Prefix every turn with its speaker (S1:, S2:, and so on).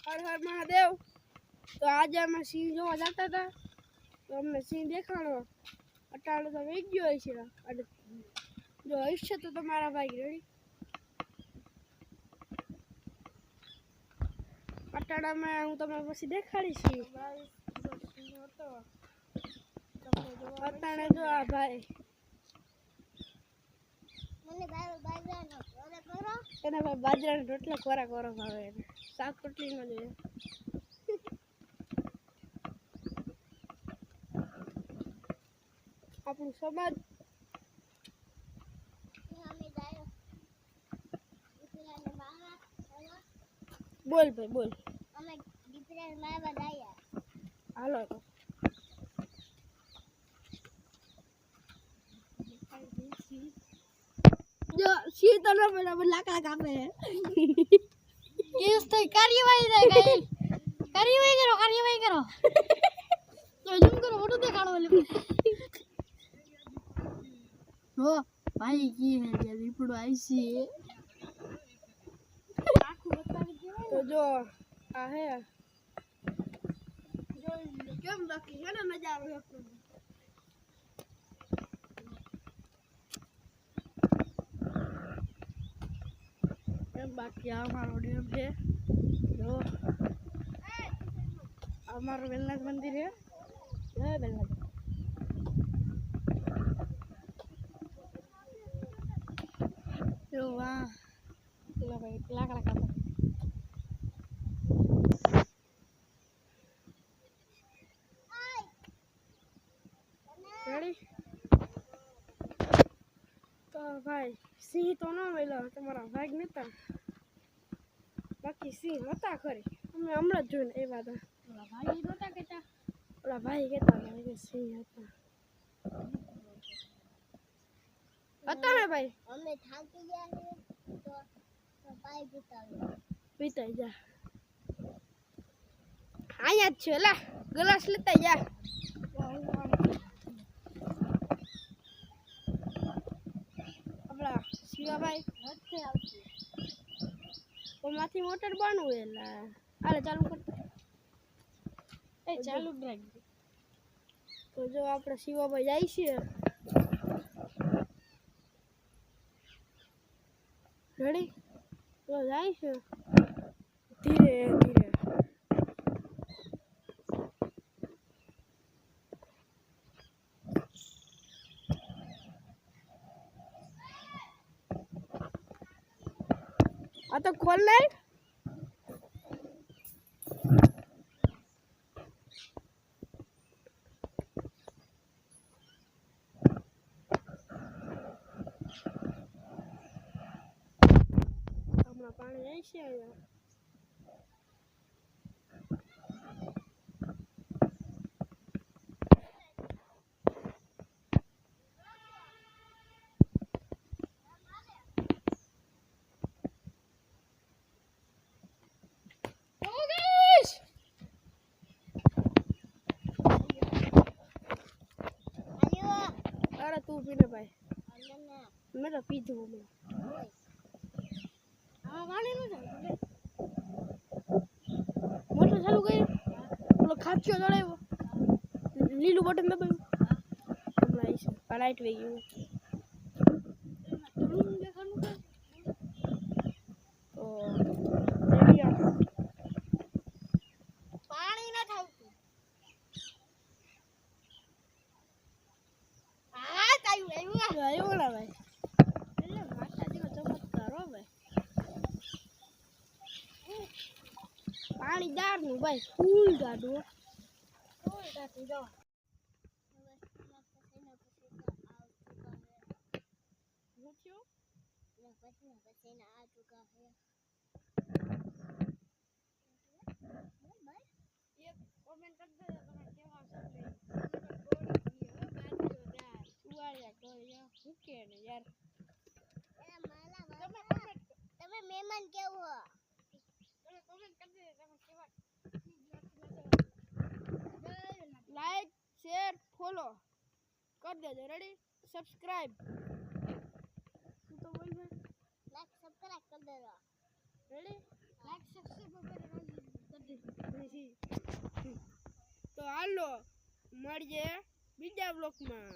S1: हर हर महादेव। तो आज અમે સિંહ જોવા જતા હતા તો અમને સિંહ દેખાણો અટાણે તો વેચ ગયો છે અને જો હશે તો તમારા ભાઈ રેડી અટાણામાં હું તમને પછી દેખાડીશ અટાણે જો આ ભાઈ એને ભાઈ બાજરાનો રોટલો ખોરાક કરો ભાવે એને શાક રોટલી ન જોઈએ આપણું સમાજ બોલ ભાઈ બોલ
S2: અમે દીપડા મારવા દાયા
S1: હાલો તો જો સી તો ન બરાબર લાકડા કાપે
S2: કેસ તો કાર્યવાહી થાય ગઈ કાર્યવાહી કરો તો ઝૂમ કરો ફોટો દેખાડો લે
S1: हो भाई की है ये रिपोर्ट आई सी तो जो आ है जो केम बाकी है ना नजारो केम बाकी हमारो डैम है जो हमारा वेलनेस मंदिर है वेलनेस तो वाह चलो भाई लाकड़ा काटो रेडी तो भाई सिंह तो न मिलो तुम्हारा भाग नता बाकी सिंह नता खरी અમે હમણાં જ જોઈને એ વાત
S2: ઓલા ભાઈ નતા કેતા
S1: ઓલા ભાઈ કહેતા હતા કે સિંહ હતા હતા ને ભાઈ
S2: અમે થાકી ગયા છે તો પાઈ
S1: પીતાઈ જા અહીંયા જ છે લા ગ્લાસ લેતા જા આપણા શિવાભાઈ
S2: નથી આવતી
S1: તો માંથી મોટર બનવું એલા આલે ચાલુ કરતો
S2: એ ચાલુ જ રાખ
S1: તો જો આપણે શિવાભાઈ જાય છે રેડી તો જાય છે ધીરે ધીરે આ તો ખોલ લે હમણાં પાણી જાય છે અહીંયા અરે તું પીને ભાઈ મેં તો પીધું હમણાં
S2: આ વાણી ન જાય
S1: મોટર ચાલુ કરી ઓલો ખાચ્યો ચડાવ્યો લીલું બટન દબાવ્યું હમણાં આવી છે આ લાઈટ વહી ગયું
S2: રૂમ દેખાનું કે
S1: તો રેડી આ
S2: પાણી ન થાવતું આ તાયું આવ્યું
S1: આવ્યો ને ભાઈ એટલે માતાજીનો ચમત્કાર હો ભાઈ પાણી દારનું ભાઈ ફૂલ ગાડું
S2: કોઈ કાઢી દો
S1: હું થયું
S2: પછી આ ચુકા છે
S1: એક કોમેન્ટ કરી દેજો તમે કેવા છો ઉવાળ્યા ગળ્યા ભૂકે ને યાર
S2: તમે મહેમાન કેવું હો
S1: તમે કોમેન્ટ કરી દેજો તમે કેવા લાઈક શેર ફોલો કરી દેજો રેડી સબસ્ક્રાઇબ તું તો બોલ ભાઈ
S2: લાઈક સબસ્ક્રાઇબ કરી દેજો
S1: રેડી
S2: લાઈક સબસ્ક્રાઇબ કરી દેજો
S1: છીએ તો હાલો મળીએ બીજા બ્લોકમાં